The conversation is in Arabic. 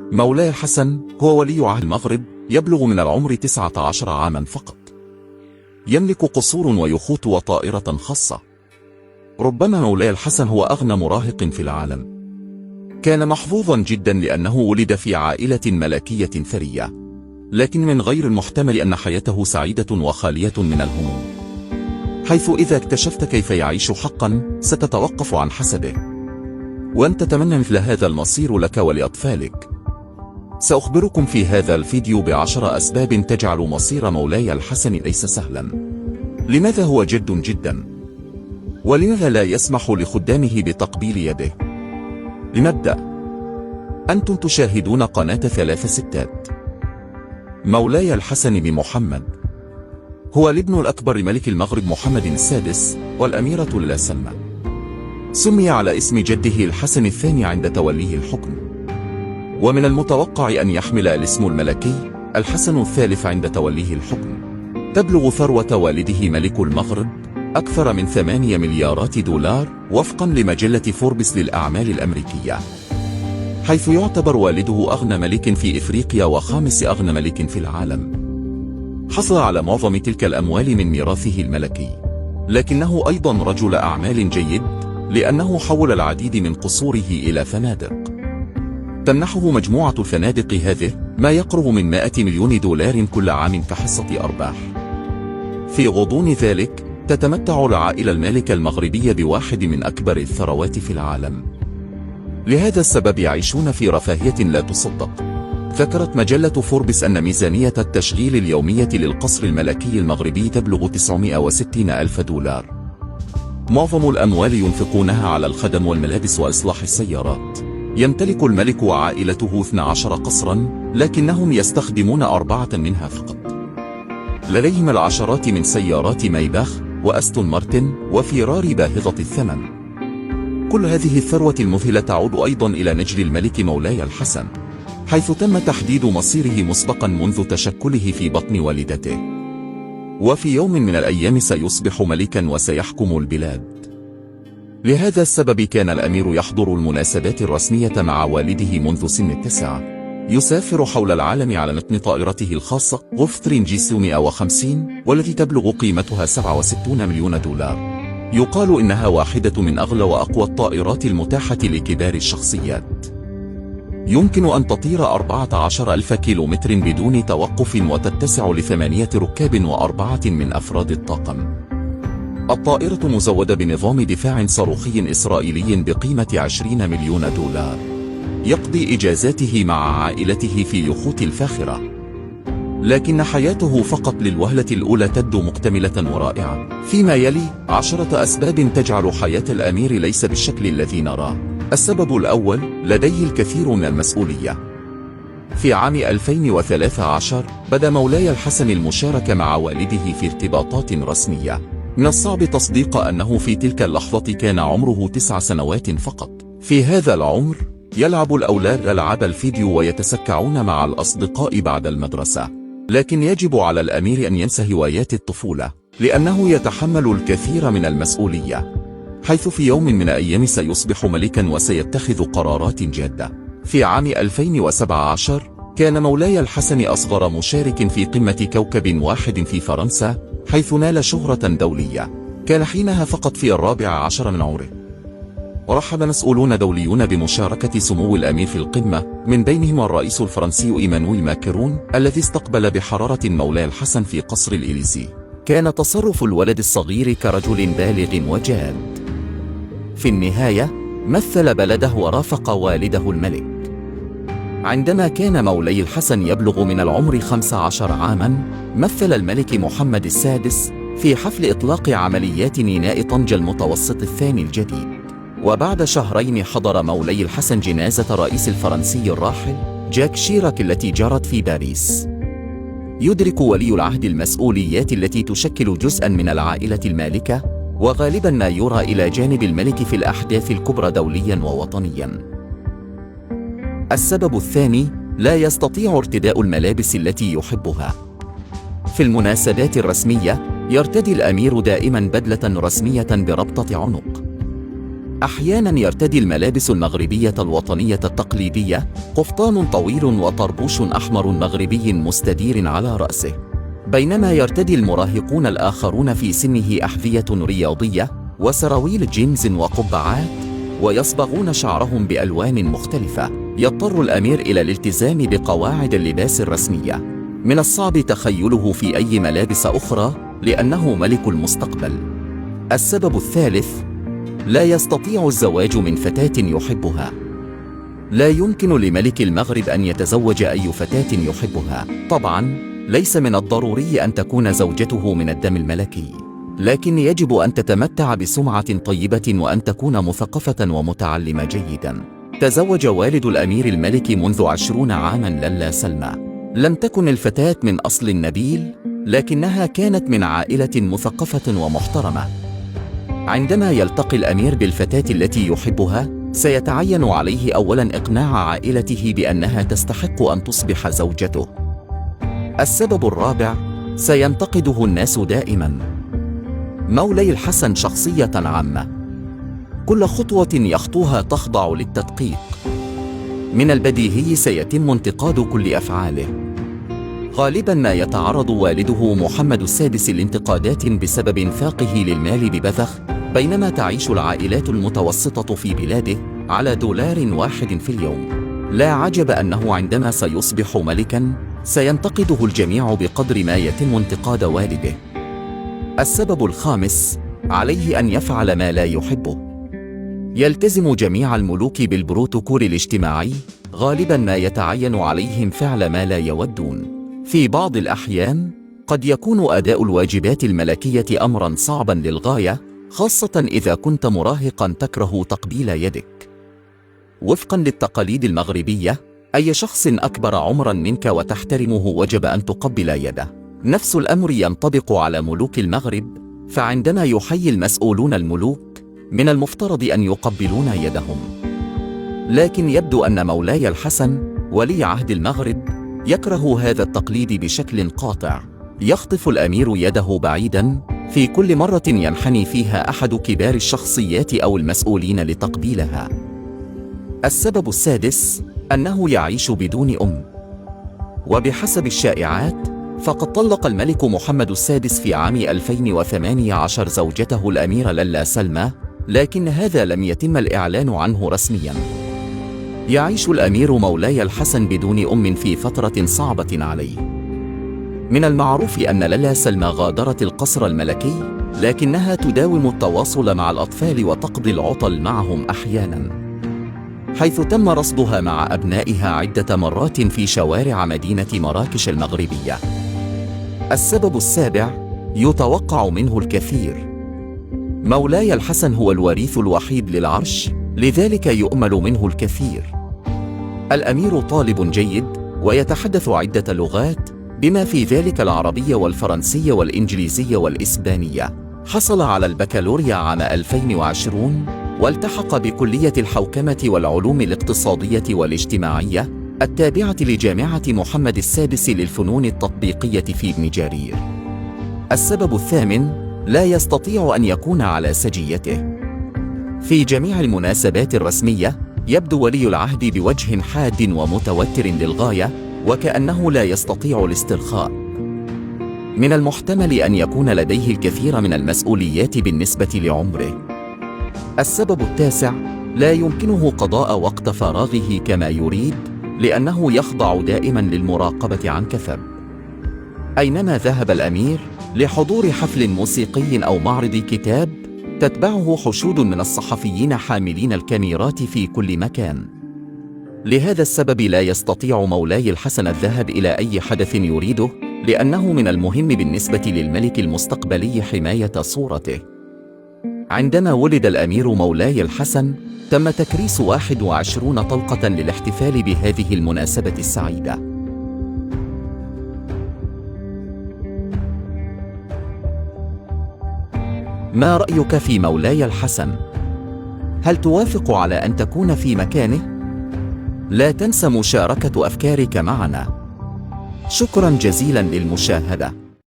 مولاي الحسن هو ولي عهد المغرب، يبلغ من العمر 19 عاما فقط. يملك قصور ويخوت وطائرة خاصة. ربما مولاي الحسن هو أغنى مراهق في العالم. كان محظوظا جدا لأنه ولد في عائلة ملكية ثرية، لكن من غير المحتمل أن حياته سعيدة وخالية من الهموم، حيث إذا اكتشفت كيف يعيش حقا ستتوقف عن حسده، وأن تتمنى مثل هذا المصير لك ولأطفالك. سأخبركم في هذا الفيديو ب10 أسباب تجعل مصير مولاي الحسن ليس سهلا. لماذا هو جد جدا؟ ولماذا لا يسمح لخدامه بتقبيل يده؟ لنبدأ. أنتم تشاهدون قناة 3 ستات. مولاي الحسن بن محمد هو الابن الأكبر لملك المغرب محمد السادس والأميرة للا سلمى. سمي على اسم جده الحسن الثاني عند توليه الحكم، ومن المتوقع أن يحمل الاسم الملكي الحسن الثالث عند توليه الحكم. تبلغ ثروة والده ملك المغرب أكثر من 8 مليارات دولار وفقا لمجلة فوربس للأعمال الأمريكية، حيث يعتبر والده أغنى ملك في إفريقيا وخامس أغنى ملك في العالم. حصل على معظم تلك الأموال من ميراثه الملكي، لكنه أيضا رجل أعمال جيد، لأنه حول العديد من قصوره إلى فنادق. تمنحه مجموعة الفنادق هذه ما يقرب من 100 مليون دولار كل عام كحصة أرباح. في غضون ذلك تتمتع العائلة المالكة المغربية بواحد من أكبر الثروات في العالم. لهذا السبب يعيشون في رفاهية لا تصدق. ذكرت مجلة فوربس أن ميزانية التشغيل اليومية للقصر الملكي المغربي تبلغ 960 ألف دولار. معظم الأموال ينفقونها على الخدم والملابس وإصلاح السيارات. يمتلك الملك وعائلته 12 قصرا، لكنهم يستخدمون 4 منها فقط. لديهم العشرات من سيارات مايباخ وأستون مارتن وفيراري باهظة الثمن. كل هذه الثروة المذهلة تعود أيضا إلى نجل الملك مولاي الحسن، حيث تم تحديد مصيره مسبقا منذ تشكله في بطن والدته، وفي يوم من الأيام سيصبح ملكا وسيحكم البلاد. لهذا السبب كان الأمير يحضر المناسبات الرسمية مع والده منذ سن 9. يسافر حول العالم على متن طائرته الخاصة غوفترين جي 150 والتي تبلغ قيمتها 67 مليون دولار. يقال إنها واحدة من أغلى وأقوى الطائرات المتاحة لكبار الشخصيات. يمكن أن تطير 14 ألف كيلومتر بدون توقف وتتسع ل8 ركاب و4 من أفراد الطاقم. الطائرة مزودة بنظام دفاع صاروخي إسرائيلي بقيمة 20 مليون دولار. يقضي إجازاته مع عائلته في يخوت الفاخرة، لكن حياته فقط للوهلة الأولى تبدو مكتملة ورائعة. فيما يلي 10 أسباب تجعل حياة الأمير ليس بالشكل الذي نراه. السبب الأول: لديه الكثير من المسؤولية. في عام 2013 بدأ مولاي الحسن المشاركة مع والده في ارتباطات رسمية. من الصعب تصديق أنه في تلك اللحظة كان عمره 9 سنوات فقط. في هذا العمر يلعب الأولاد ألعاب الفيديو ويتسكعون مع الأصدقاء بعد المدرسة، لكن يجب على الأمير أن ينسى هوايات الطفولة، لأنه يتحمل الكثير من المسؤولية، حيث في يوم من الأيام سيصبح ملكا وسيتخذ قرارات جادة. في عام 2017 كان مولاي الحسن أصغر مشارك في قمة كوكب واحد في فرنسا، حيث نال شهرة دولية. كان حينها فقط في 14 من عمره. ورحب مسؤولون دوليون بمشاركة سمو الأمير في القمة، من بينهم الرئيس الفرنسي إيمانويل ماكرون الذي استقبل بحرارة مولاي الحسن في قصر الإليزي. كان تصرف الولد الصغير كرجل بالغ وجاد. في النهاية مثل بلده ورافق والده الملك. عندما كان مولاي الحسن يبلغ من العمر 15 عاما، مثل الملك محمد السادس في حفل إطلاق عمليات ميناء طنجة المتوسط الثاني الجديد. وبعد شهرين حضر مولاي الحسن جنازة الرئيس الفرنسي الراحل جاك شيراك التي جرت في باريس. يدرك ولي العهد المسؤوليات التي تشكل جزءا من العائلة المالكة، وغالبا ما يرى إلى جانب الملك في الأحداث الكبرى دوليا ووطنيا. السبب الثاني: لا يستطيع ارتداء الملابس التي يحبها. في المناسبات الرسمية يرتدي الأمير دائما بدلة رسمية بربطة عنق. أحيانا يرتدي الملابس المغربية الوطنية التقليدية قفطان طويل وطربوش أحمر مغربي مستدير على رأسه، بينما يرتدي المراهقون الآخرون في سنه أحذية رياضية وسراويل جينز وقبعات، ويصبغون شعرهم بألوان مختلفة. يضطر الأمير إلى الالتزام بقواعد اللباس الرسمية، من الصعب تخيله في أي ملابس أخرى لأنه ملك المستقبل. السبب الثالث: لا يستطيع الزواج من فتاة يحبها. لا يمكن لملك المغرب أن يتزوج أي فتاة يحبها. طبعاً ليس من الضروري أن تكون زوجته من الدم الملكي، لكن يجب أن تتمتع بسمعة طيبة وأن تكون مثقفة ومتعلمة جيداً. تزوج والد الأمير الملك منذ 20 عاماً للا سلمى. لم تكن الفتاة من أصل نبيل، لكنها كانت من عائلة مثقفة ومحترمة. عندما يلتقي الأمير بالفتاة التي يحبها، سيتعين عليه أولاً إقناع عائلته بأنها تستحق أن تصبح زوجته. السبب الرابع: سينتقده الناس دائماً. مولاي الحسن شخصية عامة، كل خطوة يخطوها تخضع للتدقيق. من البديهي سيتم انتقاد كل أفعاله. غالباً ما يتعرض والده محمد السادس لانتقادات بسبب انفاقه للمال ببذخ، بينما تعيش العائلات المتوسطة في بلاده على $1 في اليوم. لا عجب أنه عندما سيصبح ملكاً سينتقده الجميع بقدر ما يتم انتقاد والده. السبب الخامس: عليه أن يفعل ما لا يحبه. يلتزم جميع الملوك بالبروتوكول الاجتماعي، غالباً ما يتعين عليهم فعل ما لا يودون. في بعض الأحيان قد يكون أداء الواجبات الملكية أمراً صعباً للغاية، خاصة إذا كنت مراهقاً تكره تقبيل يدك. وفقاً للتقاليد المغربية، أي شخص أكبر عمراً منك وتحترمه وجب أن تقبل يده. نفس الأمر ينطبق على ملوك المغرب، فعندما يحيي المسؤولون الملوك من المفترض أن يقبلون يدهم. لكن يبدو أن مولاي الحسن ولي عهد المغرب يكره هذا التقليد بشكل قاطع. يخطف الأمير يده بعيداً في كل مرة ينحني فيها أحد كبار الشخصيات أو المسؤولين لتقبيلها. السبب السادس: أنه يعيش بدون أم. وبحسب الشائعات فقد طلق الملك محمد السادس في عام 2018 زوجته الأميرة للا سلمى، لكن هذا لم يتم الإعلان عنه رسمياً. يعيش الأمير مولاي الحسن بدون أم في فترة صعبة عليه. من المعروف أن للا سلمى غادرت القصر الملكي، لكنها تداوم التواصل مع الأطفال وتقضي العطل معهم أحياناً، حيث تم رصدها مع أبنائها عدة مرات في شوارع مدينة مراكش المغربية. السبب السابع: يتوقع منه الكثير. مولاي الحسن هو الوريث الوحيد للعرش، لذلك يؤمل منه الكثير. الأمير طالب جيد ويتحدث عدة لغات، بما في ذلك العربية والفرنسية والإنجليزية والإسبانية. حصل على البكالوريا عام 2020 والتحق بكلية الحوكمة والعلوم الاقتصادية والاجتماعية التابعة لجامعة محمد السادس للفنون التطبيقية في ابن جرير. السبب الثامن: لا يستطيع أن يكون على سجيته. في جميع المناسبات الرسمية يبدو ولي العهد بوجه حاد ومتوتر للغاية، وكأنه لا يستطيع الاسترخاء. من المحتمل أن يكون لديه الكثير من المسؤوليات بالنسبة لعمره. السبب التاسع: لا يمكنه قضاء وقت فراغه كما يريد، لأنه يخضع دائما للمراقبة عن كثب. أينما ذهب الأمير لحضور حفل موسيقي أو معرض كتاب، تتبعه حشود من الصحفيين حاملين الكاميرات في كل مكان. لهذا السبب لا يستطيع مولاي الحسن الذهاب إلى أي حدث يريده، لأنه من المهم بالنسبة للملك المستقبلي حماية صورته. عندما ولد الأمير مولاي الحسن، تم تكريس 21 طلقة للاحتفال بهذه المناسبة السعيدة. ما رأيك في مولاي الحسن؟ هل توافق على أن تكون في مكانه؟ لا تنس مشاركة أفكارك معنا. شكراً جزيلاً للمشاهدة.